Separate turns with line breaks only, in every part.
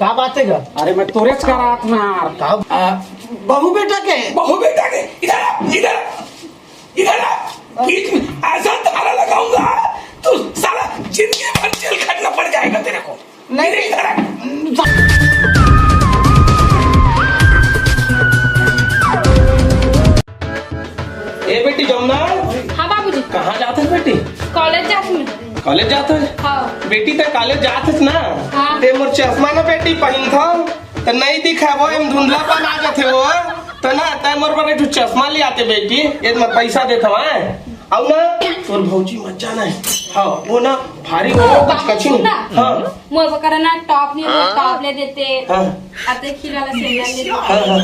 का बात है?
अरे मैं तोरे का रात में यार
बहू बेटा के
इधर इधर इधर ऐसा ताला लगाऊंगा तो साला जिंदगी भर जेल खटना पड़ जाएगा तेरे को।
नहीं
इधर ए बेटी जमुना।
हाँ बाबूजी।
कहाँ जाते है बेटी?
कॉलेज जाती हूँ।
कॉलेज जाते है?
हाँ।
बेटी ते कॉलेज जाते ना?
हाँ।
ते मोर चश्मा ना बेटी पहन था तो नहीं दिखा वो एम धुंधलापन आ जाते वो तो ना ते मोर पर एक चश्मा ले आते बेटी ये मैं पैसा देता हूँ अब ना तोर भौजी मत जाना है। हाँ वो ना भारी वो कुछ कछी नहीं। हाँ
मोर बकरा ना टॉप नहीं टॉप ले देते।
हाँ
आते खीरा वाला सेंडल ले देते।
हाँ हाँ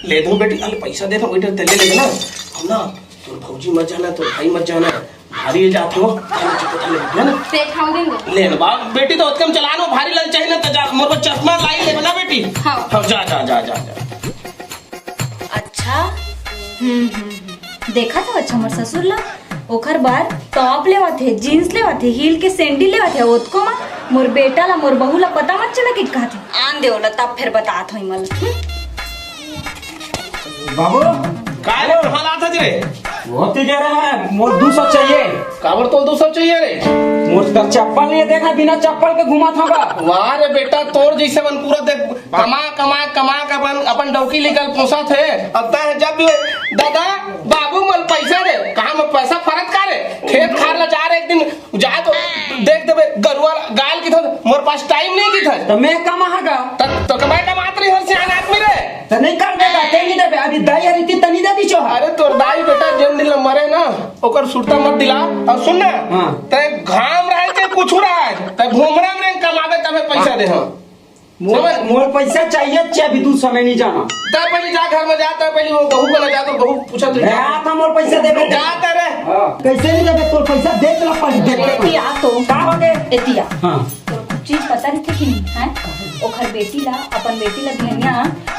ले दो बेटी अरे पैसा दे दो बेटे तेले ले लेना अब ना तोर भौजी मत जाना तोर भाई मत जाना भारी जाते हो ना
ते खाऊ देंगे
ले बाप बेटी तो उत्तम चलानो भारी लग चाहिए ना तो जा मोर को चश्मा लाई ले बना बेटी।
हाँ
हाँ जा जा जा जा जा
अच्छा देखा था अच्छा मोर ससुर ला ओखर बार टॉप लेवा थे जीन्स लेवा थे हील के सैंडल लेवा थे ओतको मा मोर बेटा ला मोर बहू ला पता मत चला कि कहा थे आन दे ओला तब फिर बतात होई मल
बाबू
काय रे हालात है रे
बहुत ही जरा है मोर 200 चाहिए।
काबर तो 200 चाहिए रे?
मोर का चप्पल नहीं देखा बिना चप्पल के घुमा था।
वाह रे बेटा तोर जैसे बन पूरा देख कमा कमा कमा के अपन डौकी लेकर पोसा थे अब तय जब भी दादा बाबू मल पैसा दे कहा में पैसा फरक का रे खेत खार ला जा रहे एक दिन जा तो देख देबे गरुआ गाल की था मोर पास टाइम नहीं की था
तो मैं कमाहागा
तो कमाई टमाटर हर से आदमी रे
तो नहीं कर देगा ते नहीं देबे अभी दाई रीति तनी दे दी छो।
अरे तोर दाई बेटा जन दिल मरे ना ओकर सुरता मत दिला और सुन ना
हां
ते घाम रहे ते कुछ रहा ते घूमरा में कमावे तबे पैसा दे हम
मोर पैसा चाहिए अभी 200 में नहीं जाना
तब पहले जा घर में जाता पहले वो बहू को ना जा तो बहू पूछा तो
जा था मोर पैसा देबे
जाता रे
कैसे नहीं देबे तोर पैसा देख ला पहले देख
एतिया तो
का हो गए
एतिया
हां
तो कुछ चीज पता नहीं थी कि नहीं है ओखर बेटी ला अपन बेटी ला दिया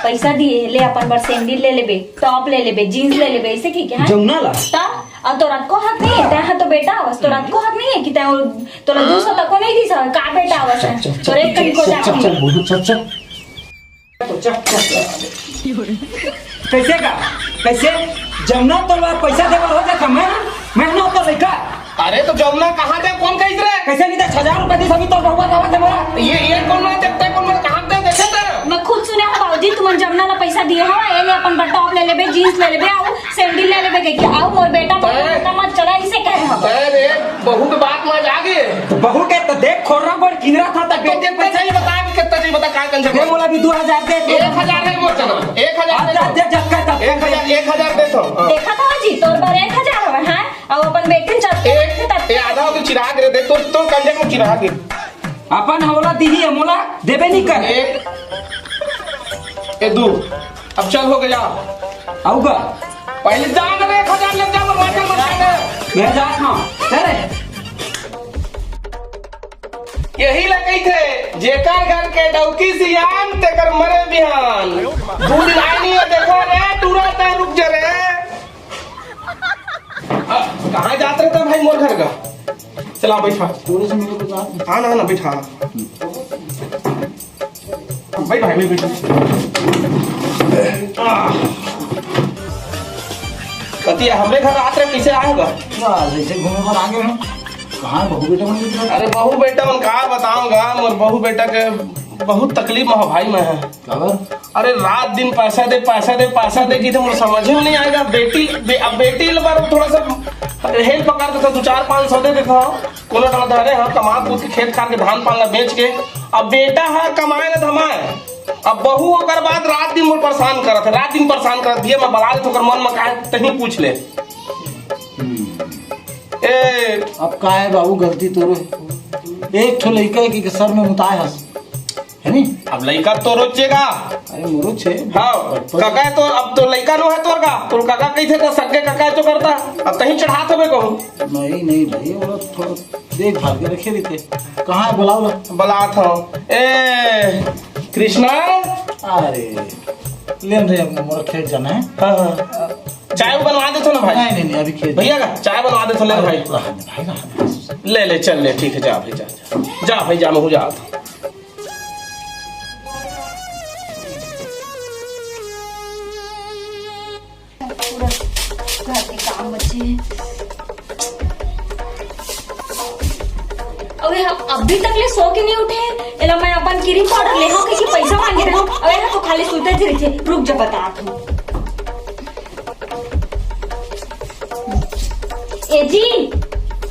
पैसा दिए ले अपन बार सैंडल ले लेबे टॉप ले लेबे जीन्स ले लेबे ऐसे की क्या
जमुना ला
ता अब तो रात को हक नहीं है तय तो बेटा आवस तो रात को हक नहीं है कि तय तो 200 तक को नहीं दी सर का बेटा आवस है तो एक कहीं को जाके
चल बोलो चल तो चल कैसे का कैसे जमुना तो पैसा देवल हो जाता मैं ना तो लेका
अरे तो जमुना कहाँ दे कौन कही रे
कैसे नहीं दे 1000 रुपए दी सभी तो बहुआ दावा दे मोरा
ये कौन ना देखते कौन मैं कहाँ दे देखे थे
मैं खुद सुने हूं बाबूजी तुम जमुना ला पैसा दिए हो ये ले अपन बा टॉप ले लेबे जीन्स ले लेबे आओ सैंडल ले लेबे के आओ मोर बेटा मत चला इसे कहे हम
अरे बहू की बात में जा गए
तो बहू के तो देख खोरा बड़ किनरा था तो
बेटे पैसा ही बता कितना चाहिए बता काय कंजर
दे मोला भी 2000 दे
1000 है मोर चला 1000
दे जक्का था
1000 दे तो
देखा था जी तोर बार 1000 है हां अब अपन बेटे चलते
ए आधा तो चिराग रे दे तो कंजर में चिराग
अपन हमला दीदी हमला देबे नहीं कर
एक ए दो अब चल हो गया
आऊगा
पहले जा रे 1000 ले जा मत
मैं जा था अरे
यही लगी थे जेकर घर के डौकी सियान तेकर मरे बिहान दू दिन आई नहीं है देखो रे टूरा ते रुक जा रे कहाँ जाते रहे भाई मोर घर का चला बैठा
थोड़े से मेरे को बात
हाँ ना बैठा भाई भाई मैं बैठा कती हमरे घर रात में कैसे आएगा
जैसे घूमे पर आगे हैं कहाँ बहू बेटा मन
अरे बहू बेटा मन कहा बताऊंगा मोर बहू बेटा के बहुत तकलीफ में भाई मैं है अरे रात दिन पैसा दे की तो मुझे समझ में नहीं आएगा अब बेटी बार थोड़ा सा हेल्प पकड़ देता 2-4-500 दे देता कोनो टला धरे हाँ कमा कूद के खेत खार के धान पांगा बेच के अब बेटा है कमाए ना धमाए अब बहू होकर बाद रात दिन मुझे परेशान करत दिए मैं बला दे मन में कहा तहीं पूछ ले ए
अब का है बाबू गलती तोरे एक ठो लड़का के सर में मुताय हस है नी
अब लड़का तो रोचेगा
अरे मोरो छे
हाँ काका तो अब तो लड़का नो है तोर का तो काका कैसे तो सगे काका तो करता अब कहीं चढ़ात हमें कहूँ
नहीं भाई वो थोड़ा देख भाल के रखे रहते कहाँ है बुलाओ
बलात हो ए कृष्णा
अरे ले रे मोर खेत जाना है
हाँ चाय बनवा दे तो ना भाई
नहीं अभी खेत
भैया का चाय बनवा दे तो ले भाई ले चल ले ठीक है जा भाई जा भाई जा मैं हूँ जा
घर के काम बचे हैं। अबे हम अभी तक ले सो के नहीं उठे। एला मैं अपन क्रीम पाउडर ले हूं कि पैसा मांगे रहा हूं। अबे ना तो खाली सुते रही थे। रुक जा बता हूं। ए जी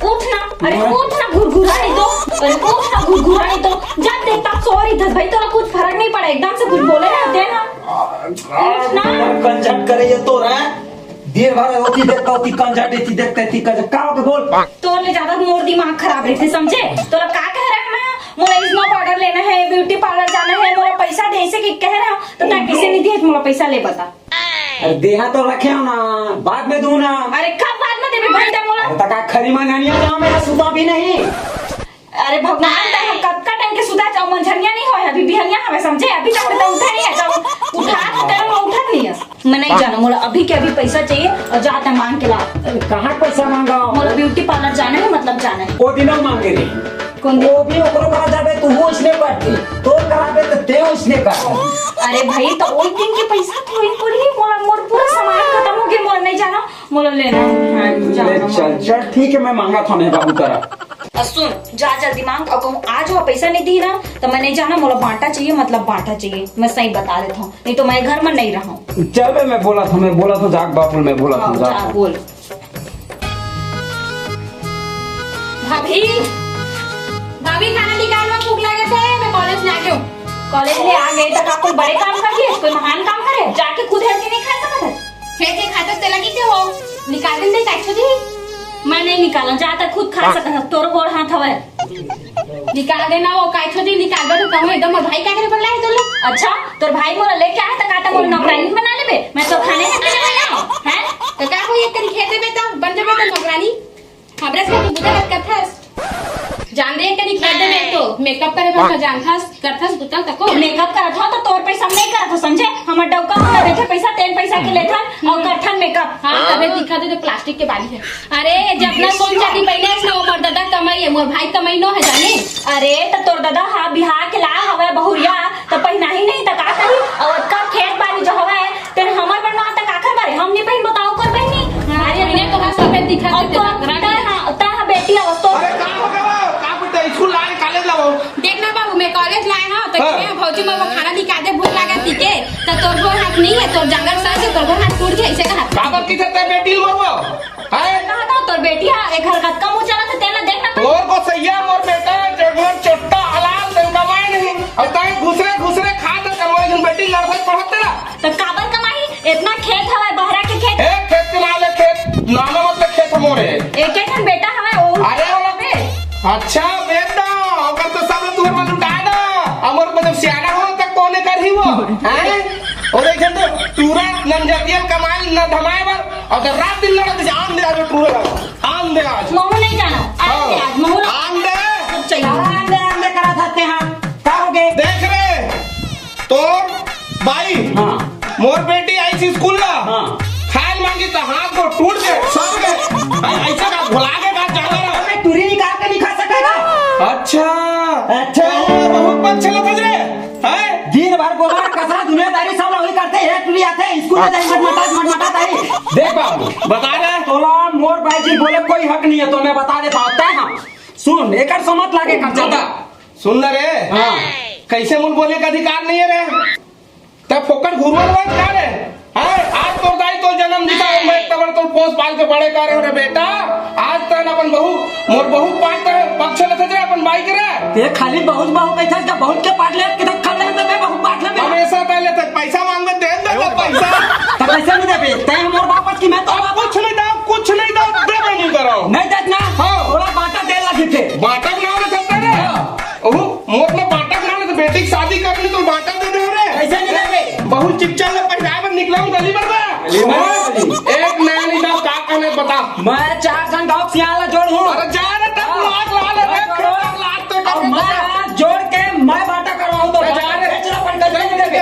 उठ ना, अरे उठ ना, घुरघुरा नहीं तो, अरे उठ ना, घुरघुरा नहीं तो। जा देखता सॉरी था भाई, तोरा कुछ फर्क नहीं पड़ा, एकदम से कुछ बोले ना दे ना। उठ ना,
कंजट करे ये तो रहा देर भर होती देखता होती कंजट देती देखते थी कंजट का के बोल।
तोर ले ज्यादा मोर दिमाग खराब रहते समझे। तोरा का कह रहा है मैं मोला स्नो पाउडर लेना है, ब्यूटी पार्लर जाना है, मोला पैसा दे ऐसे कि कह रहा हूं तो ता किसे नहीं दिए मोला पैसा ले बता।
अरे देहा तो रखे हो ना, बाद में दूं ना।
अरे कब बाद में देबे भाई दा मोला।
तका खरी मंगानिया ना मेरा सुबह भी नहीं।
अरे भगवान ता हम कब का टाइम के सुधा जाओ मंझनिया नहीं होय, अभी बिहनिया हमें समझे। अभी तक तो उठा नहीं है, जब उठा तो तेरा मैं उठा नहीं है। मैं नहीं जाना, मोला अभी के अभी पैसा चाहिए और जाता मांग के ला।
कहाँ पैसा मांगा?
मोला ब्यूटी पार्लर जाना है, मतलब जाना है।
वो दिनों मांगे रे
कौन
वो भी ओकरो करा जाबे तू वो इसने करती तो कराबे तो ते उसने कर।
अरे भाई तो ओई दिन के पैसा थोड़ी पड़ी, मोला मोर पूरा सामान खत्म हो गया, मोला नहीं जाना, मोला लेना है।
चल चल ठीक है, मैं मांगा था नहीं बाबू तेरा।
सुन जा जल्दी मांग, और कहूँ आज वो पैसा नहीं दी ना तो मैं नहीं जाना, मोला बांटा चाहिए, मतलब बांटा चाहिए। मैं सही बता देता हूँ, नहीं तो मैं घर में नहीं रहा हूँ।
चल बे, मैं बोला था जाग बापुल, मैं बोला था
जा
जाग।
बोल।
भाभी भाभी खाना निकालवा, भूख लगे थे, मैं कॉलेज में आ गई हूँ।
कॉलेज में आ गए तक आप कोई बड़े काम कर दिए, कोई महान काम करे, जाके खुद हेल्थ नहीं खा सकते।
खेत के खाता तेला की हो निकाल दे काट दी।
मैं नहीं निकाला, जहाँ तक खुद खा सकता तोर गोर हाथ हवे।
निकाल देना वो काट दी, निकाल दो तो कहूँ एकदम भाई क्या करे पड़ला है तो लो।
अच्छा तोर भाई मोला लेके आए तो काटा मोला नौकरानी बना लेबे, मैं तो खाने के लिए बनाऊं हैं।
तो का हो ये करी खेत में तो बन जाबे तो नौकरानी हमरा से बुझा बात करथस। जान दे कनी खेत में तो मेकअप करे पर जानथस करथस दुतल तको
मेकअप करत हो तो तोर पैसा नहीं करत हो समझे। हमर डौका में बैठे पैसा तेल पैसा के लेथन और करथन मेकअप।
हाँ तबे दिखा दे तो प्लास्टिक के बाली है। अरे जब ना सोच जाती पहले से वो मोर दादा कमाई है, मोर भाई कमाई नो है जाने।
अरे तो तोर दादा हा बिहार के ला हवे बहुरिया तो पहिना ही नहीं त का करी, और का खेत बाड़ी जो हवे तेरे हमर बनवा त काखर बारे हम नहीं पहिन बताओ कर बहनी।
अरे मैंने तो सफेद दिखा
और
दे
तो ता बेटी अवस्था
अरे का हो गया का बेटा स्कूल लाए कॉलेज लाओ।
देखना बाबू मैं कॉलेज लाए हां तो क्या भौजी में वो खाना निकाल दे, भूख लगा तीके तो तोर गोर हाथ नहीं है, तोर जंगल सर से तोर गोर हाथ टूट गया ऐसे कहा।
बाबर की ते बेटी मरवा है
कहा था तोर बेटी हा एक घर का कम चला था तेला देखना
तोर को सैया मोर बेटा जगमन चट्टा हलाल दिन कमाए नहीं और ताई घुसरे खा दे कमाए जन बेटी लड़ते पढ़ते ना
तो काबर कमाई इतना खेत हवे बहरा के खेत।
एक खेत के नाले खेत नाना मतलब खेत मोरे
एक एक बेटा हवे ओ
अरे वाला
पे
अच्छा बेटा अगर तो सब तुहर में लुटाए ना अमर मतलब सियाना हो तक कोने कर ही वो हैं और एक तो पूरा नंजतियन कमाल न धमाए बर अगर रात दिन लड़ा तो आम दे आज टूरेगा आम दे आज
महू नहीं जाना आज महू
आम दे
चाहिए
आंदे करा थाते हाँ का हो गए
देख रे तोर भाई
हाँ
मोर बेटी आई थी स्कूल ना
हाँ
खाल मांगी तो हाथ को टूट गए सड़ गए ऐसा का भुला के का जाना रहा
मैं टूरी निकाल के नहीं खा सकेगा।
अच्छा
अच्छा
बहुत पक्ष लग रे हैं
दिन भर गोबर कचरा दुनियादारी सब वही करते हैं, टूरी आते हैं स्कूल में जाए मटमटा ही। देख बाबू
बता रहे
तोला मोर भाई जी बोले कोई हक नहीं है तो मैं बता देता हूँ। हाँ सुन एक समझ लागे खर्चा था
सुन रे
हाँ
कैसे मुल बोले का अधिकार नहीं है रे तब फोकट घुरवल बात का रे हैं आज तो दाई तो जन्म दिता मैं तबर तो पोस पाल के बड़े कर रे बेटा आज तक अपन बहू मोर बहू पाट पक्ष न थे अपन बाई करे
ते खाली बहुत कैसा जब बहुत के पाट ले किधर खा ले तो मैं बहुत पाट ले
हमेशा पहले तक पैसा मांगने दे दे पैसा
तो कैसे नहीं देबे ते मोर वापस की मैं तो
कुछ नहीं दो देबे नहीं करो
नहीं देना
हाँ
थोड़ा बाटा दे लगी थे
बाटा बना ले सकता रे ओह मोर ने बाटा बना ले तो बेटी की शादी करनी तो बाटा दे दे रे
कैसे नहीं देबे
बहुत चिपचा ले पंजाब में निकला हूं गली भर में एक नया निकाल का कहने बता
मैं 4 जन गांव सियाला जोड़ हूं
अरे जा रे तब लाख लाख तो
और मैं हाथ जोड़ के मैं बाटा करवाऊं तो
जा रे
बेचना पर कैसे नहीं देबे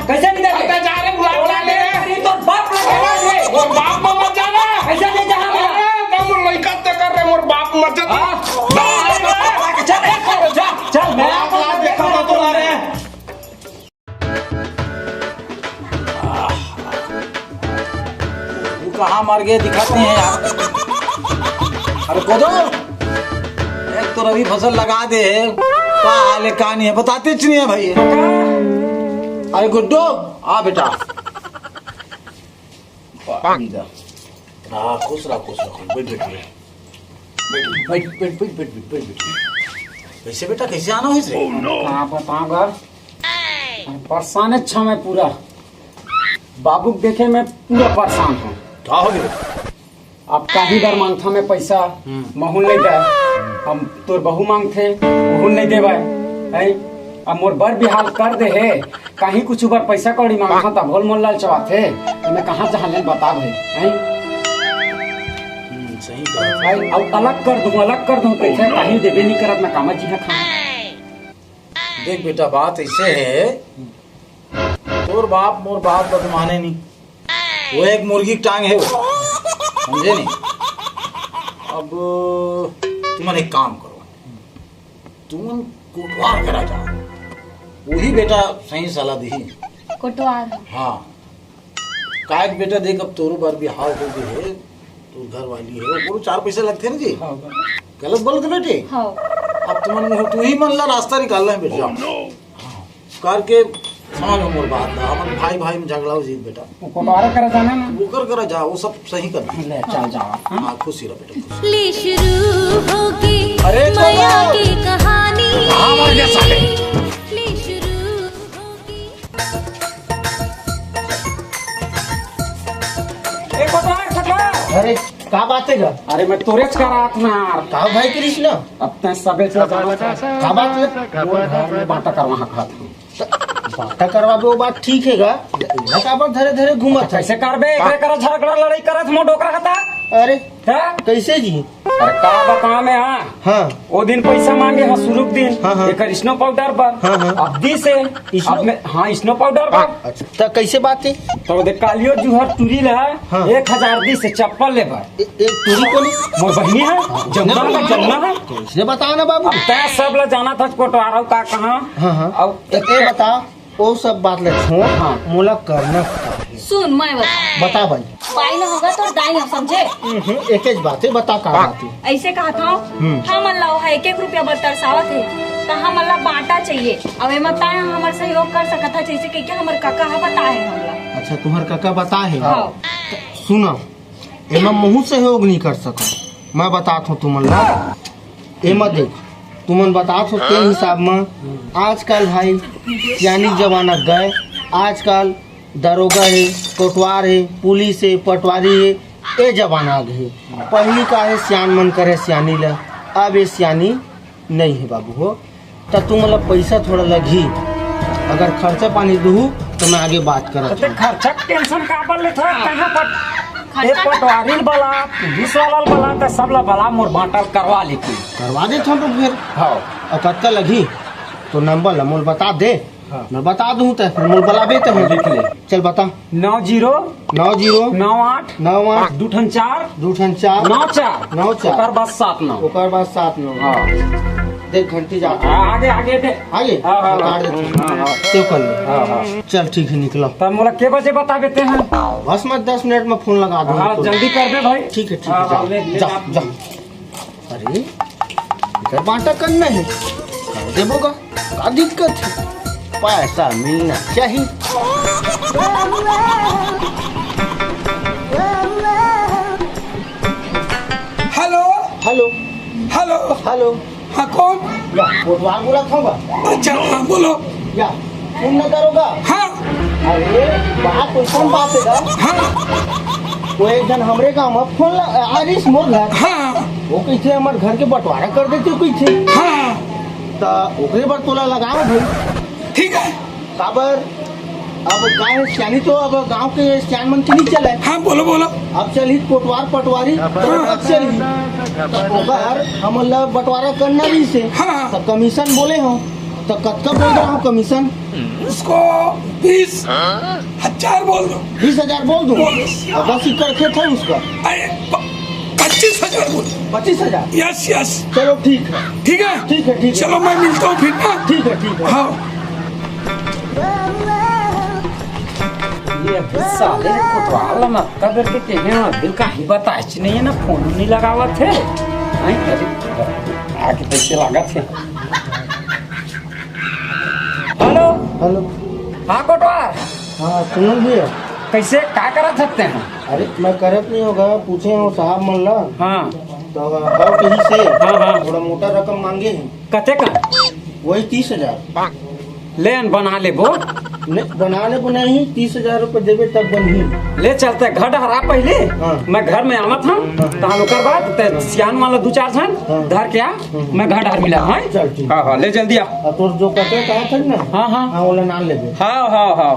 कैसे नहीं देबे
जा रे बुला ले
तो बाप लगेगा रे
और बाप मत जाना
कैसे नहीं जहां
अरे तुम लइका ते कर रहे मोर बाप मत जा
चल मैं आपको देखा तो रे
कहाँ मर गए दिखाते हैं यार। अरे कोदो एक तो रवि फसल लगा दे का हाल है कहानी है बताते नहीं है भाई। अरे गुड्डो आ बेटा खुश रहा बैठ कैसे बेटा कैसे आना हुई से
कहाँ बताऊंगा परेशान अच्छा मैं पूरा बाबू के देखे मैं पूरा परेशान हूँ।
क्या हो गया
अब काही बार मांगता मैं पैसा महूल नहीं दे हम तोर बहू मांगते महूल नहीं देवे है। अब मोर बर बिहार कर दे है कहीं कुछ बार पैसा कौड़ी मांगता था भोल मोल लाल चबाथे मैं कहाँ जहाँ ले बता भाई है।
सही कहा
अब अलग कर दूं पैसा कहीं देवे नहीं करत मैं कामा जी ना खा।
देख बेटा बात ऐसे है तोर बाप मोर बाप का तो माने नहीं वो एक मुर्गी की टांग है वो समझे नहीं। अब तुम एक काम करो तुम कोटवार करा जा वही बेटा सही सलाह दी।
कोटवार
हाँ कायक बेटा देख अब तोरू बार भी हाल हो गई है तो घर वाली है वो 4 पैसे लगते हैं ना जी गलत बोलते बेटे।
हाँ
अब तुम तू ही मन ला रास्ता निकालना है बेटा करके समझ मोर बात ना अपन भाई भाई में झगड़ा हो जीत बेटा
कोटवार करा जाना ना
वो करा जा वो सब सही कर
ले चल जाओ।
हाँ खुशी रह बेटा खुशी।
ले शुरू होगी
अरे तो
माया की कहानी।
हाँ मर गया साले।
ले शुरू होगी।
एक कोटवार खटला
अरे का बात है गा?
अरे मैं तोरेच का रात में यार
का भाई कृष्ण
अब तक सबे से जाना था
का बात है?
वो घर में बाटा करवा खा था
बाटा करवा वो बात ठीक है गा का बात धरे धरे घूमत है।
कैसे करबे एकरे कर झगड़ा लड़ाई करत मो डोकरा खाता
अरे
है।
कैसे जी?
अरे का बता में
हाँ
वो दिन पैसा मांगे हाँ शुरू के दिन
हाँ, हाँ।
एक स्नो पाउडर पर
हाँ, हाँ।
अब दी से
स्नो-
अब में हाँ स्नो पाउडर पर
अच्छा तो कैसे बात है?
तो देख कालियो जुहर टूरी ला
हाँ।
1000 दी से चप्पल ले पर
एक टूरी को नहीं
मोर बहनी है जमुना का जमुना है
कैसे बताओ ना बाबू।
अब तय सब ला जाना था कोटवारा का कहाँ
हाँ हाँ
अब
एक ये बता वो सब बात ले छोड़
हाँ।
मोला करना का है।
सुन मैं
बता भाई।
पाई न होगा तो दाई न समझे।
एक ही बात है बता का बात है।
ऐसे कहा था हम अल्लाह है 1-1 रुपया बतरसावत है तो हम अल्लाह बांटा चाहिए अब एमा ताए हमार सहयोग कर सकत है जैसे कि हमार काका हा बताए हमला।
अच्छा तुम्हार काका बता है
हाँ
सुना एमा मुँह सहयोग नहीं कर सका मैं बताता हूँ तुमन ला एमा देख तुमन बतात हो के हिसाब में आजकल भाई यानी जमाना गए आजकल दरोगा है कोटवार है पुलिस है पटवारी है ये जमाना आ गए पहली का है सियान मन करे सियानी ला अब ये सियानी नहीं है बाबू हो तो तुम मतलब पैसा थोड़ा लगी अगर खर्चा पानी दूँ तो मैं आगे बात कर
तो खर्चा टेंशन का पर ले था कहाँ पर एक पटवारी वाला पुलिस वाला वाला तो सब ला वाला मोर बांटल करवा लेती
करवा दे तो फिर
हाँ
और कत्ता लगी तो नंबर ला मोल बता दे
हाँ।
मैं बता दूँ तो फिर मोल बला बेते हैं
लिख ले
चल बता
90
90
98
98
204
204
94
94
ओकर बाद 79
ओकर बाद 79
हाँ
देख घंटी जा
आगे आगे दे
आगे
हाँ, हाँ,
काट
हाँ,
देते
हाँ, हाँ।
सेव कर ले
हाँ हाँ
चल ठीक है निकलो
तब मोला के बजे बता देते हैं
बस मैं 10 मिनट में फोन लगा दूंगा
हाँ जल्दी कर दे भाई
ठीक है ठीक
हाँ, हाँ,
है
ले
जा
जा।
जा अरे इधर बांटा करना है कर देबोगा का दिक्कत है पैसा मिलना चाहिए
हेलो
हेलो
हेलो
हेलो
हाँ कौन
या कोटवार बोला था
अच्छा हाँ बोलो
या तुम न करोगा
हाँ
अरे बात तो कौन बात है गा?
हाँ
वो एक जन हमरे गाँव में फोन आरिस मोर घर
हाँ
वो कैसे हमारे घर के बंटवारा कर देते कैसे
हाँ
तो ओकरे पर तोला लगाओ भाई
ठीक है
काबर अब गाँव सियानी तो अब गांव के सियान मन के नहीं चले
हाँ बोलो बोलो
अब चली कोटवार पटवारी अब चली तो ओकर हम लोग बंटवारा करना भी से
हाँ।
तो कमीशन बोले हो तो कत्का बोल रहा हूँ कमीशन
उसको 20,000 बोल दो
20,000 बोल दूँ
बोल।
और 10 एकड़ खेत है उसका
अरे 25,000 बोल
25,000
यस यस
चलो ठीक है
ठीक है
ठीक है ठीक है
चलो मैं मिलता हूँ फिर ना
ठीक है
हाँ
साले कोतवाल ना कदर के तेने बिल का ही बताइच नहीं है ना फोन नहीं लगावा थे नहीं अरे आके पैसे लगा थे हेलो
हेलो।
हाँ कोतवाल
हाँ सुनो भैया,
कैसे क्या करा सकते हैं
अरे मैं करत नहीं होगा, पूछे हो साहब मन ला
हाँ
तो हाँ कहीं से
हाँ।
थोड़ा मोटा रकम मांगे हैं,
कते का
वही 30,000।
ले बना ले वो
नहीं बनाने को नहीं, 30,000 रुपये देवे तब बनी।
ले चलते घर हरा पहले
हाँ।
मैं घर में आवा था तो ओकर बाद सियान वाला 2-4 जन
हाँ।
धर के आ मैं घर हर मिला हाँ
चल ठीक।
हाँ ले जल्दी आ
और तोर जो कटे कहा था ना,
हाँ हाँ
हाँ वाला नाम लेबे।
हाँ हाँ हाँ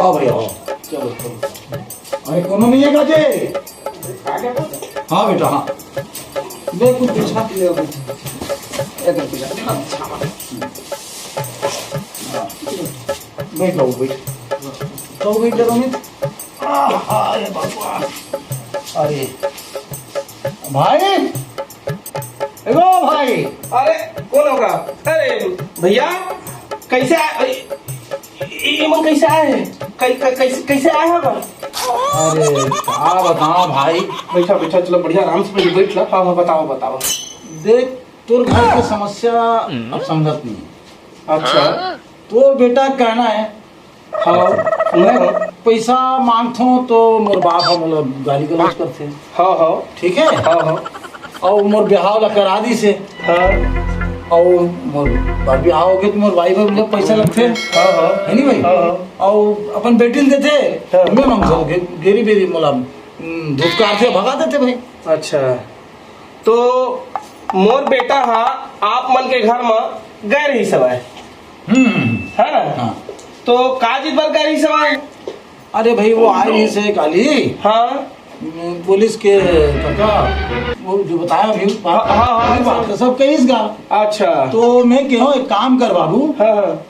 आओ भैया आओ। चलो चलो। अरे कोनो नहीं है गाजे। हाँ बेटा हाँ। मैं कुछ बिछा के ले आओ बेटा। इधर बिछा। हाँ छामा। बैठो बैठ। तो बैठ जा रोमित। अरे भगवान। अरे भाई। एगो भाई।
अरे कौन होगा? अरे भैया कैसे आए? इमन कैसे आए? कैसे आए होगा?
अरे क्या बताओ भाई।
बैठा बैठा चलो बढ़िया आराम से बैठ लो। हाँ हाँ बताओ बताओ।
देख तोर घर की समस्या अब समझत नहीं।
अच्छा
तो बेटा कहना है
हाँ
मैं पैसा मांगता हूँ तो मोर बाप हम गाली गलौज करते हैं।
हाँ हाँ
ठीक है
हाँ हाँ
और मोर ब्याह ला करा दी से
हाँ
और मोर बार ब्याह हो गए तो मोर भाई भाई पैसा लगते
हाँ हाँ
है नहीं भाई
हाँ।
और अपन बेटी देते
हाँ।
मैं मांगता गेरी बेरी मोला धुतकार से भगा देते भाई।
अच्छा तो मोर बेटा हाँ आप मन के घर में गैर ही सवाए है ना?
हाँ।
तो काजिद बल गैर ही सवाए।
अरे भाई वो आए नहीं से काली
हाँ
पुलिस के काका वो जो बताया अभी
हाँ,
बात है, सब कहीं गा।
अच्छा
तो मैं कहो एक काम कर बाबू,
हाँ हाँ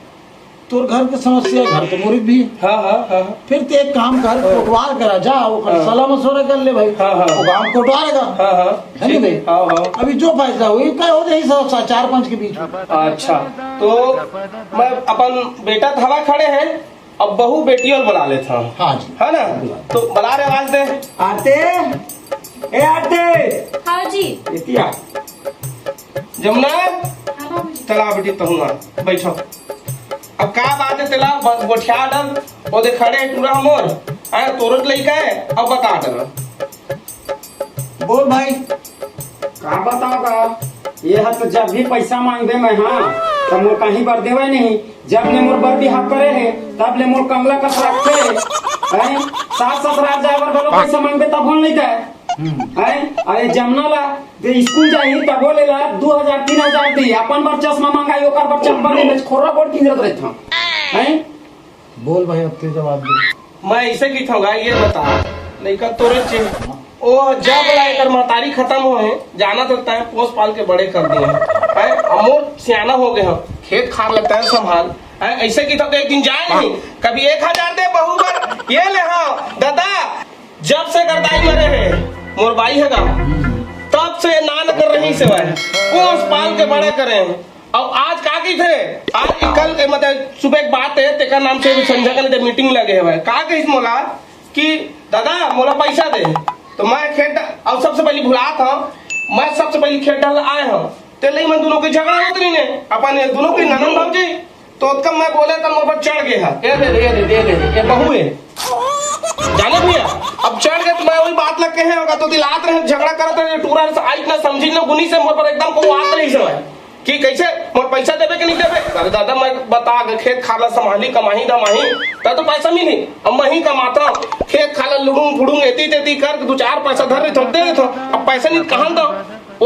तोर घर के समस्या घर के मुरीद भी
हाँ हाँ हाँ
फिर ते एक काम कर कोटवार करा जा वो सलाह मशवरा कर ले भाई।
हाँ, हाँ।
वो काम कोटवारेगा
हाँ हाँ
है नहीं भाई।
हाँ हाँ
अभी जो फैसला हुई क्या हो जाए सब 4-5 के बीच में।
अच्छा तो मैं अपन बेटा हवा खड़े हैं अब बहू बेटी और बुला लेता हूँ
हाँ जी
है ना? तो बुला रहे आवाज दे।
आते ए आते
हाँ जी।
इतिया
जमुना
हाँ बाबूजी।
चला बेटी तहु ना बैठो। अब का बात है तेला गोठिया डल ओदे खड़े टूरा हमोर आए तोरत लइका है अब बता डल
बोल भाई।
का बताओगा ये है तो जब भी पैसा मांगबे मैं हाँ तब मोर कहीं पर देवे नहीं। जब ने मोर बर बिहार करे है तब ले मोर कमला कस रखते हैं सास ससुराल जाए बर बोलो पैसा मांगबे तब होन नहीं दे हैं। अरे जमना ला दे स्कूल जाई तब बोले ला 2,000-3,000 दी अपन बर चश्मा मांगाई ओकर बर चप्पल ले खोरा बोर्ड की जरूरत रहता हैं।
बोल भाई अब ते जवाब दे।
मैं ऐसे की था ये बता लइका तोरे चे ओ जब लाकर महतारी खत्म हुए जाना तो तय पोस पाल के बड़े कर दिए हैं अमोर सियाना हो गए हम खेत खार लगता है संभाल ऐसे की था एक दिन जाए नहीं कभी 1,000 दे बहू पर ये ले हाँ दादा जब से गर्दाई मरे है मोर बाई है तब से नान कर रही से पोस पाल के बड़े करे और आज का की थे आज कल मतलब सुबह एक बात है तेका नाम से संजय का मीटिंग लगे है का कही मोला कि दादा मोला पैसा दे तो मैं खेत और सबसे पहले भुला था मैं सबसे पहले खेत डाल आए हूँ ते लई मैं दोनों की झगड़ा होती नहीं ने अपन दोनों की ननन भाजी तो कब मैं बोले तब मोर पर चढ़ गया ये दे ये बहू है जाने भैया अब चढ़ गए तो मैं वही बात लग के है होगा तो दिलात रहे झगड़ा करते रहे टूरा आई ना समझी ना गुनी से मोर पर एकदम को आत नहीं से कि कैसे मोर पैसा देवे कि नहीं देवे। अरे दादा मैं बता खेत खाला संभाली कमाही दमाही तब तो पैसा मिली अब मैं ही कमाता खेत खाला लुड़ूंग फुड़ूंग एती तेती कर 2-4 पैसा धर रही दे रही अब पैसा नहीं कहाँ दो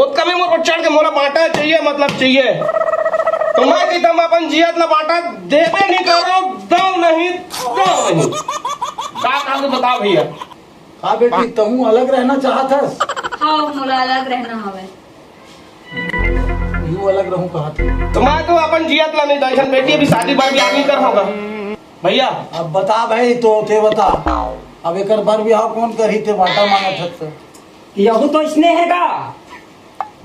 ओत कमे मोर पर चढ़ के मोला बांटा चाहिए मतलब चाहिए तो मैं कहता मैं अपन जियत ला बांटा देवे नहीं कर रहा दो नहीं का काम बता भैया।
हाँ बेटी तुम अलग रहना चाहता है।
हाँ मोला अलग रहना हवे।
यू अलग रहूं कहा था
तो मैं तो अपन जियत ला नहीं दर्शन बेटी अभी शादी बादी आदमी कर होगा भैया।
अब बता भाई तो ते बता अब एक बार भी हाँ कौन करी थे बाटा मांगा था
यहू तो इसने हैगा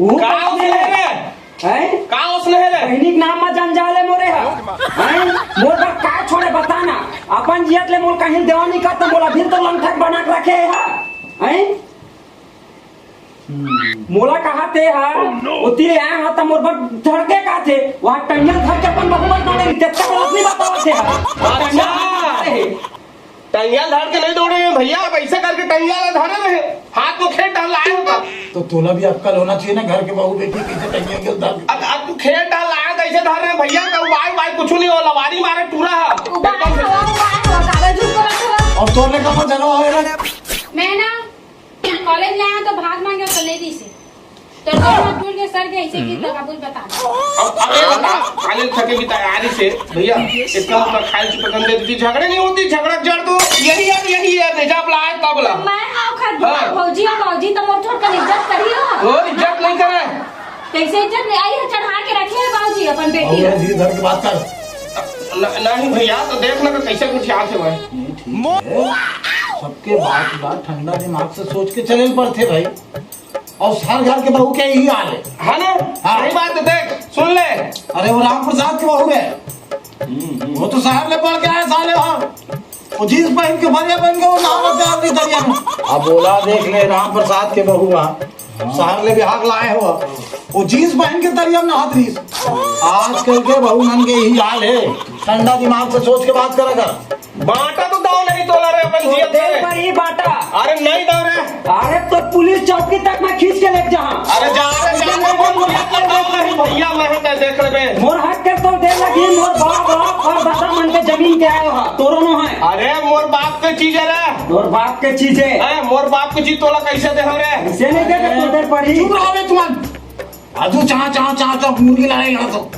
का उसने है
हैं
का उसने है
बहनी के नाम में जंजाल है मोरे हैं मोर पर का छोड़े बताना अपन जियत ले मोल कहीं देवा नहीं करता बोला फिर तो लंठक बना के रखे हैं मोला कहा थे उती आए हा त मोर बर धड़के का थे वहां टंगल धर के अपन बहुमत ना नहीं तेता गलत नहीं बतावा थे
टंगिया धर के नहीं दौड़े भैया, पैसा करके टंगिया धरे रहे, हाथ में खेत डाल लाए होता।
तो तोला भी अक्कल होना चाहिए ना, घर के बहू बेटी कैसे टंगिया के उधर।
अब तू खेत डाल लाए कैसे धर रहे भैया, तो वाई कुछ नहीं हो, लवारी मारे टूरा है।
और तोड़ने का पता चलो
मैं ना कॉलेज में आया तो भाग मांगे तो नहीं दी से तो टूट के सर के ऐसे की तो काबुल बता
अब ये बता कॉलेज थके भी तैयारी से भैया इतना उतना खाई की पसंद देती, झगड़े नहीं होती, झगड़ा जड़ तो यही है जब लाए तब ला
मैं आखर भौजी और भौजी तो मोर छोड़ कर इज्जत करियो
और इज्जत नहीं करे
कैसे इज्जत नहीं आई है, चढ़ा के रखे है भौजी अपन बेटी
और धीरे धर के बात कर।
नहीं भैया तो देखना कि कैसे कुछ याद से हुआ
सबके बात ठंडा दिमाग से सोच के चले पड़ते भाई, और हर घर के बहू के यही हाल है
ना।
हाँ।
सही बात है, देख सुन ले।
अरे वो राम प्रसाद के बहू है, वो तो शहर ले पड़ के आए साले वहाँ, वो जींस पहन के भरिया पहन के वो नहा अपनी दरिया में। अब बोला देख ले राम प्रसाद के बहू वहाँ शहर ले बिहार लाए हो, वो जींस पहन के दरिया में नहात रही। आजकल के बहू नन के यही हाल है, ठंडा दिमाग से सोच के बात करा कर।
बांटा तो दाव नहीं तोला रे अपन जिया
पर ही बाटा।
अरे नहीं दाव रे,
अरे तो पुलिस चौकी तक मैं खींच के ले जा।
अरे जा भैया मैं देख रहे
मोर हक के तो दे लगी, मोर बाप और दादा मन के जमीन के आए हो तोरो न है।
अरे मोर बाप के चीज है रे,
मोर बाप के चीज है,
मोर बाप की चीज तोला कैसे दे रे,
ऐसे नहीं दे तो दे पड़ी।
चुप रहो बे तुम, आजू चाह मुर्गी लड़ाई लड़ा तो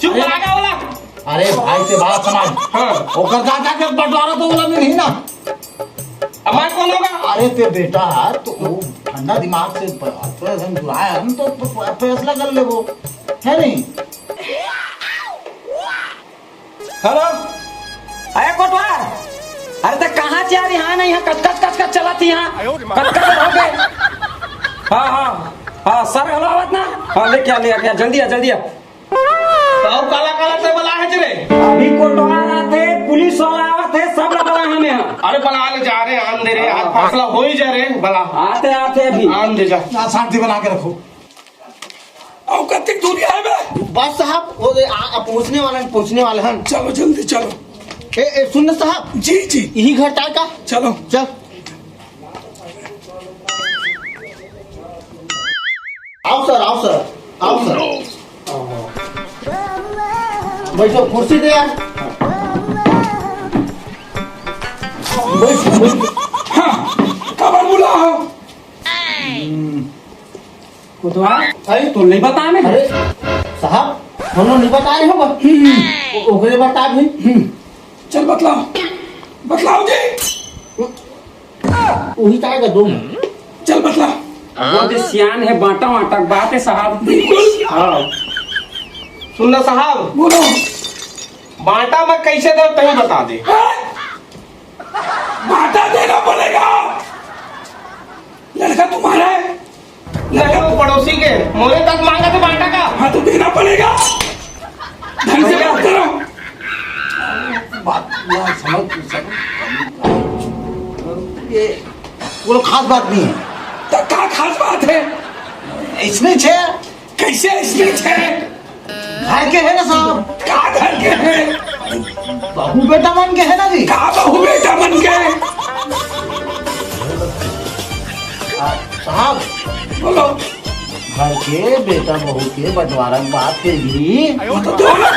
चुप लगा वाला।
अरे भाई से बात समझ।
हाँ।
ओकर दादा के बंटवारा तो वाला नहीं ना,
अब मैं कौन होगा?
अरे ते बेटा तो वो ठंडा दिमाग से हम जुड़ाए हम तो फैसला कर ले वो है नहीं।
हेलो अरे कोटवार, अरे तो कहाँ जा रही है ना, यहाँ कच चलाती यहाँ कच हो गए। हाँ सर हेलो आवत ना, हाँ लेके आ जल्दी आ।
तो काला से बला है रे,
अभी कोटवार आते, पुलिस वाला आते, सब बला हमें।
अरे बला ले जा रहे आन दे रे, आज फैसला हो ही जा रे, बला
आते अभी
आन दे जा,
शांति बना के रखो।
और कत्ती दूरी है बे
बस साहब वो पहुंचने वाले हैं।
चलो जल्दी चलो।
सुन साहब
जी
यही घर टाइम का,
चलो
चल आओ सर बैठो, कुर्सी दे यार,
खबर बुलाओ।
कोटवार
अरे
तो नहीं बता में।
अरे साहब हम नहीं बताए होगा, ओकरे बता भी।
चल बतलाओ जी,
वही टाइम का दो
चल बतला।
वो जो सियान है बाटा बात है साहब।
हाँ सुनना साहब,
बोलो
बांटा में कैसे दे तही बता दे। बांटा देना पड़ेगा, लड़का तुम्हारा है, लड़का वो पड़ोसी के, मोरे तक मांगा तो बांटा का। हाँ तो देना पड़ेगा, ढंग से बात करो।
बात समझ ये वो लोग खास बात नहीं है।
तो क्या खास बात है?
इसमें छे
कैसे इसमें छे?
घर के है ना साहब,
का घर के है?
बहू बेटा मन के है ना जी।
का बहू बेटा मन के?
साहब
बोलो।
घर के बेटा बहू के बंटवारा की बात फिर भी
तो दोनों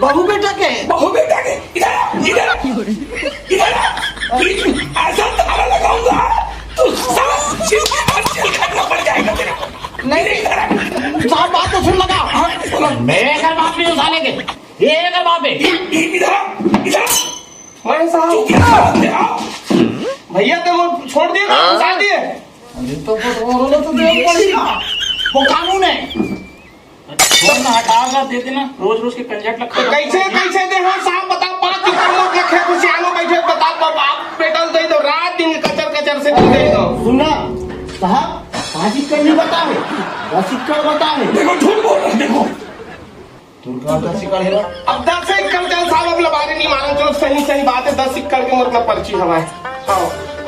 बहू बेटा के
इधर ऐसा ताला लगाऊंगा तो साला जेल खाना पड़ जाएगा तेरे को।
नहीं साहब बात तो सुन लगा, मेरे घर बाप नहीं उठाने के, ये घर बाप है।
इधर मैं साहब भैया तो वो छोड़ दिए ना, उठा दिए।
तो देख पड़ेगा, वो कानून है। हटा दे देना, रोज के कंजट लगता है।
कैसे दे? हाँ साहब बता, 5 लोग रखे खुशियानो बैठे, बता बाप बेटा दे दो, रात दिन कचर से दे दो।
सुनना साहब, 5 एकड़ नहीं बतावे, 10 एकड़ बतावे।
देखो झूठ बोल रहा, देखो
तुरका 10 एकड़ है।
अब 10 एकड़ चल साहब, अब लबारी नहीं मालूम चलो सही सही बात है 10 इक्कड़ के मतलब पर्ची हमारे। हाँ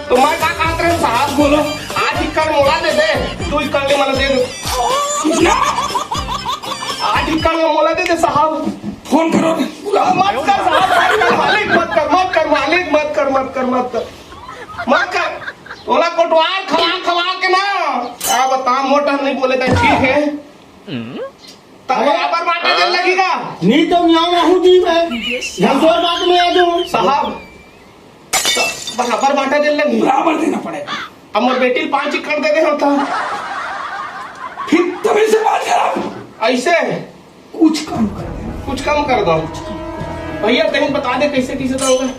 तो मैं क्या कहते रहे साहब बोलो 8 इक्कड़ मोड़ा दे दे 2 इक्कड़ के मतलब दे दो 8 इक्कड़ में मोड़ा दे दे साहब।
फोन करो
मत कर साहब मालिक मत कर मालिक मत कर तोला कोटवार खवा के ना क्या बता मोटा नहीं बोले तो ठीक है तब बराबर बांटा दे लगेगा
नहीं तो यहाँ रहूँ जी मैं हम तो बात में आ जाऊँ
साहब बराबर बांटा दे लगी
बराबर देना पड़ेगा।
अब मोर बेटी 5 इक्कड़ दे दे होता
फिर तभी से बात खराब।
ऐसे
कुछ कम कर
दो भैया कहीं बता दे कैसे दोगे।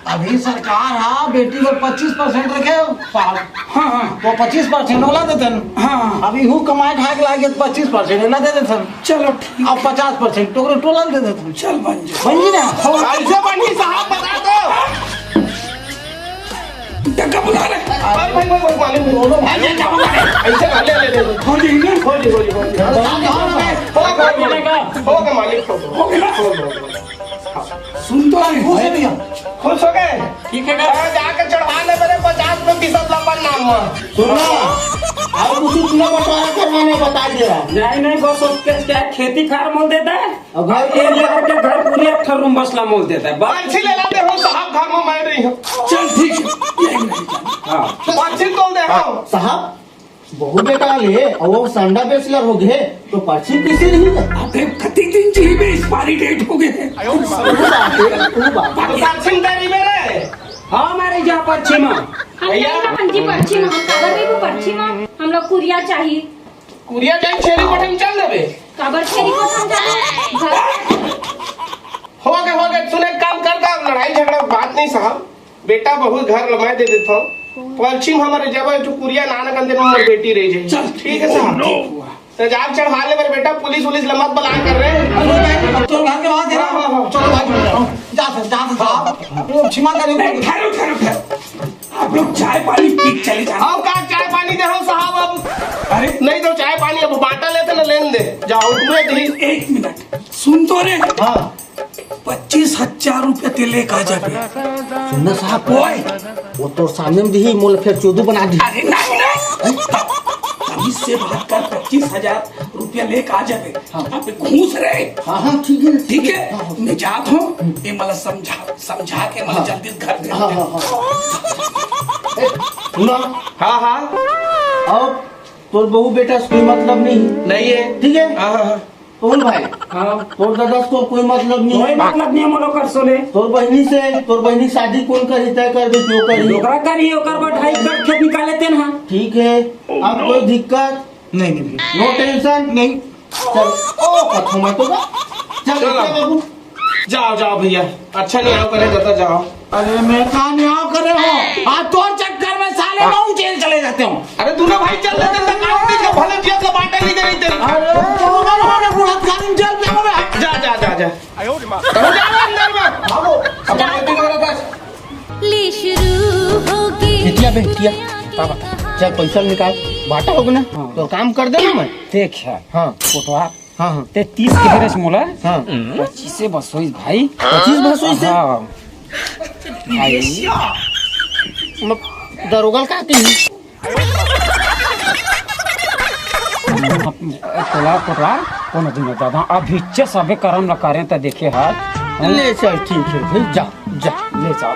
अभी सरकार हाँ बेटी को 25% रखे साहब।
हाँ
वो 25% वाला देते हैं।
हाँ
अभी हूँ कमाए खाए के लागे 25% ना दे देते हैं।
चलो ठीक
अब 50% टोला दे देते हैं।
चल बन जा
बन जी ना
ऐसे बनी साहब बता दो
टक्का बुला रहे
भाई मालूम दोनों भाई ऐसे ले
हो जाएंगे
होगा मालिक
हो गया सुन तो रहे हो
खुश हो गए
ठीक है
जाकर चढ़वा ले मेरे 50% लंबन नाम में
सुनना और कुछ इतना बंटवारा करवाने बता दिया
नहीं बस उसके क्या खेती खार मोल देता है
और घर
ये लेकर के घर पूरे 8 रूम बसला मोल देता है बस
पर्ची ले लाते हो साहब घर में मैं रही हूँ
चल ठीक है यही नहीं जाना। हाँ
पर्ची तोल दे हो
साहब बहु बेटा ले और वो संडा बेचलर हो गए तो पर्ची किसी नहीं है
अबे कति दिन जी में एक्सपायरी डेट हो गए
वो बात
तो पर्ची तेरी मेरे
हाँ हमारे जहाँ पर्ची में
भैया
जी पर्ची में हम काबर भी पर्ची में हम लोग कुरिया चाहिए
कुरिया जाए छेरी पटन चल देबे
काबर छेरी को समझा
हो गए सुने काम कर दा लड़ाई झगड़ा बात नहीं साहब बेटा बहुत घर लमाए दे देता हूँ पश्चिम हमारे जब जो कुरिया नानक अंदर में बेटी रह जाए
चल
ठीक है साहब तो जाग चढ़वा ले मेरे बेटा पुलिस लम्बत बला कर रहे हैं
तो घर के वहाँ दे रहा हूँ। चलो भाई जा साहब वो क्षमा करें
ठहरो आप लोग चाय पानी पी के चले जाओ
आओ का चाय पानी दे हो साहब अब
अरे
नहीं तो चाय पानी अब बांटा लेते ना लेन दे जाओ तुम्हें दी
1 मिनट सुन तो रे
हाँ
25,000 रुपया ते लेकर जाबे
सुनना साहब
ओए
वो तो सामने में दी मोल फिर 14 बना दी
अरे नहीं तभी से बात कर 25,000 रुपया लेकर आ जाबे आप घूस रहे
हाँ ठीक है
मैं जात हूँ ये मतलब समझा के मतलब जल्दी घर दे
सुना
हाँ
अब तोर बहू बेटा से कोई मतलब नहीं
है
ठीक है
हाँ
कौन भाई तोर दादा को कोई मतलब नहीं
कोई
है
मतलब नहीं मोलो कर सोले
तोर बहनी शादी कौन करी तय कर दे क्यों करी
ओकरा करिए ओकर बढ़ाई कर खेत निकाले तेन हां
ठीक है अब कोई दिक्कत
नहीं
नो टेंशन
नहीं
चल ओ कथो मत होगा चल
चलो।
बाबू
जाओ भैया अच्छा नहीं आओ करे जाता जाओ
अरे मैं कहाँ यहाँ करे हो आज तोर चक्कर में साले मैं जेल चले जाते हूँ।
अरे तू ना भाई चल लेते तो काम दे जो भले जेल का बांटा नहीं दे रही तेरी
अरे तो हमारे बुढ़ापकालीन जेल में हो गया।
जा तो जाओ अंदर में भागो अपन बेटी को मेरे पास
ले शुरू होगी
बिटिया पापा चल पैसा निकाल बाटा होगा ना तो काम कर देना मैं
देख है
हाँ
कोटवा
हाँ
ते 30 के हेरेस मोला
हाँ
25 से बस होई भाई
25 बस होई से?
हाँ भाई
दरोगल काटी
तोला कोटवा कोनो दिन दादा अभी सबे करम ला करें त देखे हाथ
ले चल ठीक है फिर जा
ले जाओ